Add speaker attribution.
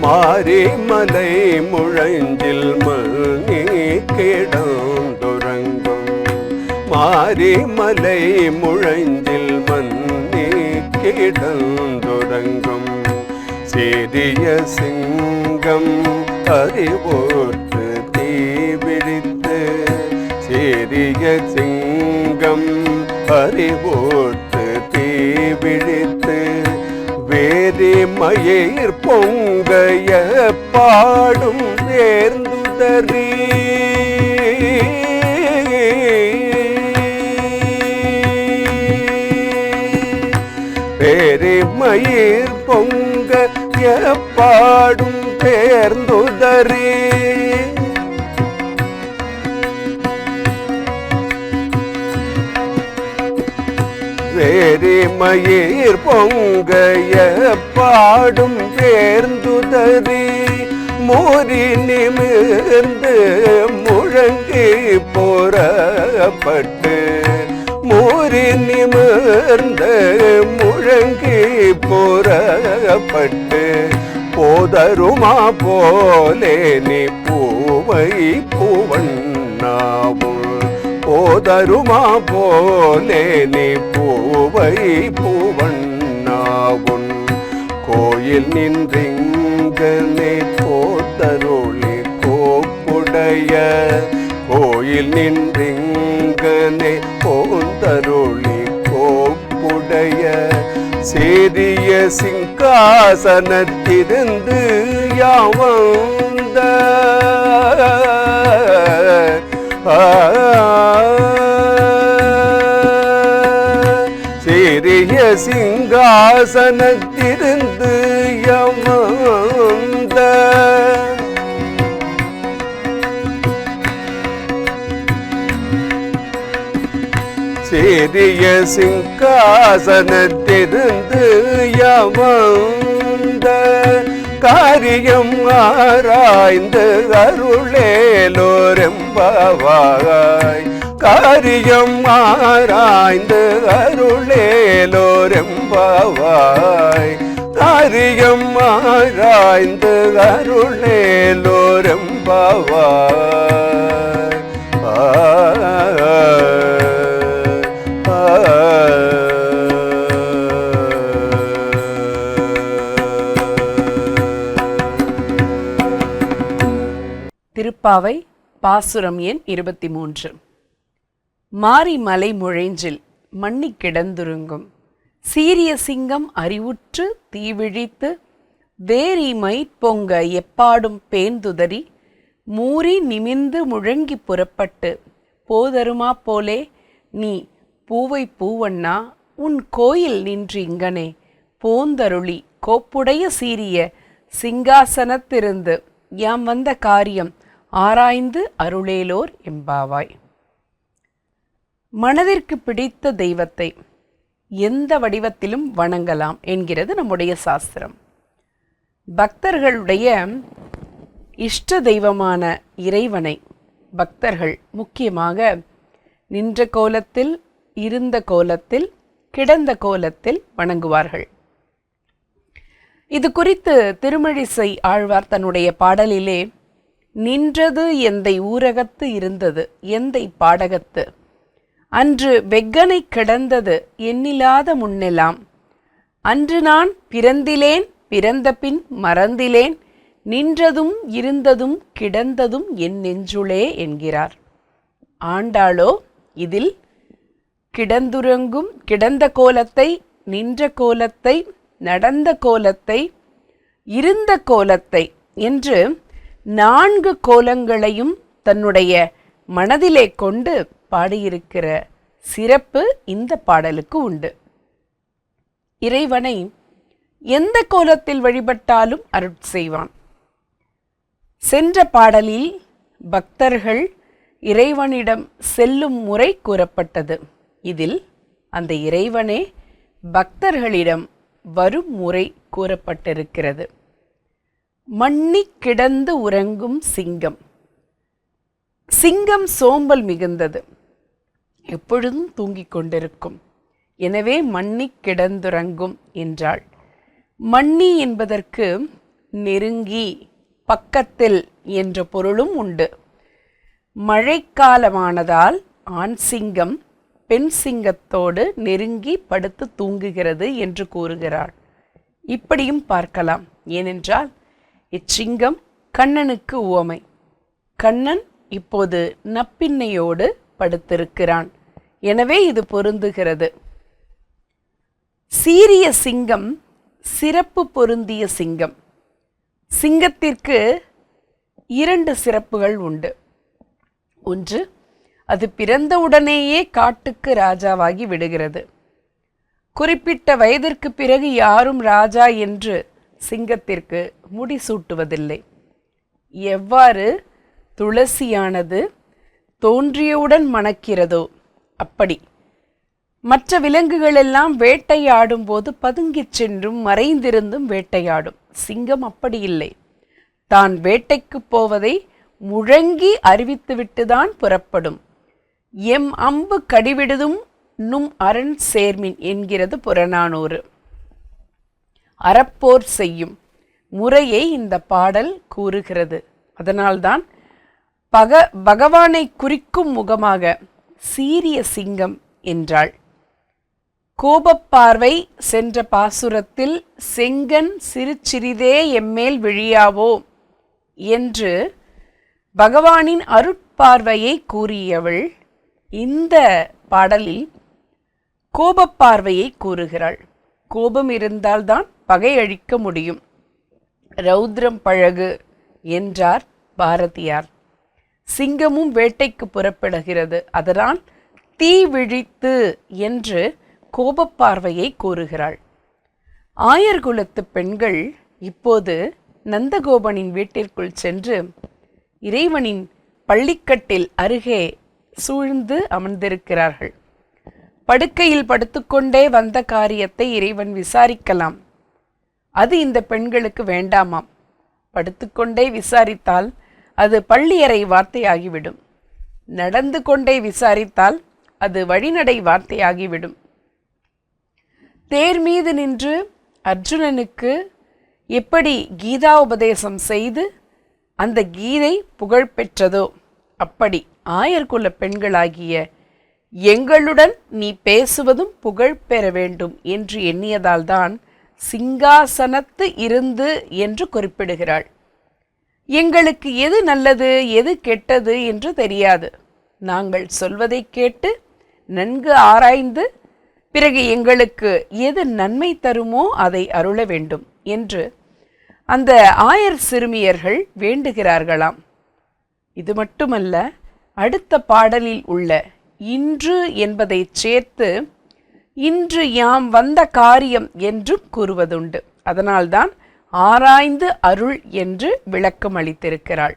Speaker 1: மாரிமலை முழஞ்சில் மணி கிடந்துறங்கும், மாரிமலை முழஞ்சில் மணி கிடந்துறங்கும், சிறிய சிங்கம் அறிவோற்று தீவிழித்து, சிறிய சிங்கம் அறிவோற்று தீவிழித்து, வேரி மயிர் பொங்கைய பாடும் வேர்ந்துதறி, வேரி மயிர் பொங்கைய பாடும் வேர்ந்துதறி, வேரி மயிர் பொங்கைய பாடும் பேர்ந்துதறி, மூரி நிமிர்ந்து முழங்கி போறப்பட்டு, மூரி நிமிர்ந்து முழங்கி போறப்பட்டு, போதருமா போலே நீ பூவை பூவண்ணாவும், போதருமா போலே நீ பூவை பூவண்ணாவுன், கோயில் நின்றிங்கனே போதருளி கோப்புடைய, கோயில் நின்றிங்கனே போதருளி கோப்புடைய, சேரிய சிங்காசனத்திருந்து யாவந்த சிறிய சிங்காசனத்திருந்து யமந்த, சிறிய சிங்காசனத்திருந்து யமந்த, காரியம் ஆராய்ந்து அருளேலோரெம்பாவாய், காரியம் ஆராய்ந்து அருளேலோரெம்பாவாய், காரியம் ஆராய்ந்து அருளேலோரெம்பாவாய்.
Speaker 2: திருப்பாவை பாசுரம் எண் 23. மாரிமலை முழைஞ்சில் மண்ணி கிடந்துருங்கும், சீரிய சிங்கம் அறிவுற்று தீவிழித்து, வேரி மயிர்பொங்க எப்பாடும் பேந்துதறி, மூரி நிமிந்து முழங்கி புறப்பட்டு, போதருமா போலே நீ பூவை பூவண்ணா உன் கோயில் நின்று இங்கனே போந்தருளி கோப்புடைய சீரிய சிங்காசனத்திருந்து யாம் வந்த காரியம் ஆராய்ந்து அருளேலோர் எம்பாவாய். மனதிற்கு பிடித்த தெய்வத்தை எந்த வடிவத்திலும் வணங்கலாம் என்கிறது நம்முடைய சாஸ்திரம். பக்தர்களுடைய இஷ்ட தெய்வமான இறைவனை பக்தர்கள் முக்கியமாக நின்ற கோலத்தில், இருந்த கோலத்தில், கிடந்த கோலத்தில் வணங்குவார்கள். இது குறித்து திருமழிசை ஆழ்வார் தன்னுடைய பாடலிலே, நின்றது எந்தை ஊரகத்து இருந்தது எந்தை பாடகத்து, அன்று வெக்கனை கிடந்தது எண்ணிலாத முன்னெல்லாம், அன்று நான் பிறந்திலேன் பிறந்த பின் மறந்திலேன், நின்றதும் இருந்ததும் கிடந்ததும் என் நெஞ்சுளே என்கிறார். ஆண்டாளோ இதில் கிடந்துறங்கும் கிடந்த கோலத்தை, நின்ற கோலத்தை, நடந்த கோலத்தை, இருந்த கோலத்தை என்று 4 கோலங்களையும் தன்னுடைய மனதிலே கொண்டு பாடியிருக்கிற சிறப்பு இந்த பாடலுக்கு உண்டு. இறைவனை எந்த கோலத்தில் வழிபட்டாலும் அருள் செய்வான். சென்ற பாடலில் பக்தர்கள் இறைவனிடம் செல்லும் முறை கூறப்பட்டது. இதில் அந்த இறைவனே பக்தர்களிடம் வரும் முறை கூறப்பட்டிருக்கிறது. மண்ணி கிடந்து உறங்கும் சிங்கம். சிங்கம் சோம்பல் மிகுந்தது, எப்பொழுதும் தூங்கிக் கொண்டிருக்கும். எனவே மண்ணி கிடந்துறங்கும் என்றாள். மண்ணி என்பதற்கு நெருங்கி, பக்கத்தில் என்ற பொருளும் உண்டு. மழைக்காலமானதால் ஆண் சிங்கம் பெண் சிங்கத்தோடு நெருங்கி படுத்து தூங்குகிறது என்று கூறுகிறாள். இப்படியும் பார்க்கலாம். ஏனென்றால் இச்சிங்கம் கண்ணனுக்கு உவமை. கண்ணன் இப்போது நப்பின்னையோடு படுத்திருக்கிறான். எனவே இது பொருந்துகிறது. சீரிய சிங்கம் சிறப்பு பொருந்திய சிங்கம். சிங்கத்திற்கு 2 சிறப்புகள் உண்டு. ஒன்று, அது பிறந்தவுடனேயே காட்டுக்கு ராஜாவாகி விடுகிறது. குறிப்பிட்ட வயதிற்கு பிறகு யாரும் ராஜா என்று சிங்கத்திற்கு முடிசூட்டுவதில்லை. எவ்வாறு துளசியானது தோன்றியவுடன் மணக்கிறதோ அப்படி மற்ற விலங்குகளெல்லாம் வேட்டையாடும் போது பதுங்கிச் சென்றும் மறைந்திருந்தும் வேட்டையாடும். சிங்கம் அப்படி இல்லை. தான் வேட்டைக்கு போவதை முழங்கி அறிவித்துவிட்டுதான் புறப்படும். எம் அம்பு கடிவிடுதும் நும் அரண் சேர்மின் என்கிறது புறநானூறு. அறப்போர் செய்யும் முறையை இந்த பாடல் கூறுகிறது. அதனால்தான் பகவானை குறிக்கும் முகமாக சீரிய சிங்கம் என்றாள். கோபப்பார்வை சென்ற பாசுரத்தில் செங்கன் சிறு சிறிதே எம்மேல் விழியாவோ என்று பகவானின் அருட்பார்வையை கூறியவள் இந்த பாடலில் கோபப்பார்வையை கூறுகிறாள். கோபம் இருந்தால்தான் பகை அழிக்க முடியும். ரௌத்ரம் பழகு என்றார் பாரதியார். சிங்கமும் வேட்டைக்கு புறப்படுகிறது. அதனால் தீ விழித்து என்று கோபப்பார்வையை கூறுகிறாள். ஆயர்குலத்து பெண்கள் இப்போது நந்தகோபனின் வீட்டிற்குள் சென்று இறைவனின் பள்ளிக்கட்டில் அருகே சூழ்ந்து அமர்ந்திருக்கிறார்கள். படுக்கையில் படுத்துக்கொண்டே வந்த காரியத்தை இறைவன் விசாரிக்கலாம். அது இந்த பெண்களுக்கு வேண்டாமாம். படுத்துக்கொண்டே விசாரித்தால் அது பள்ளியறை வார்த்தையாகிவிடும். நடந்து கொண்டே விசாரித்தால் அது வழிநடை வார்த்தையாகிவிடும். தேர் மீது நின்று அர்ஜுனனுக்கு எப்படி கீதா உபதேசம் செய்து அந்த கீதை புகழ் பெற்றதோ அப்படி ஆயர்குல பெண்களாகிய எங்களுடன் நீ பேசுவதும் புகழ் பெற வேண்டும் என்று எண்ணியதால்தான் சிங்காசனத்து இருந்து என்று குறிப்பிடுகிறாள். எங்களுக்கு எது நல்லது எது கெட்டது என்று தெரியாது. நாங்கள் சொல்வதை கேட்டு நன்கு ஆராய்ந்து பிறகு எங்களுக்கு எது நன்மை தருமோ அதை அருள வேண்டும் என்று அந்த ஆயர் சிறுமியர்கள் வேண்டுகிறார்களாம். இது மட்டுமல்ல, அடுத்த பாடலில் உள்ள இன்று என்பதை சேர்த்து இன்று யாம் வந்த காரியம் என்றும் கூறுவதுண்டு. அதனால்தான் ஆராய்ந்து அருள் என்று விளக்கம் அளித்திருக்கிறாள்.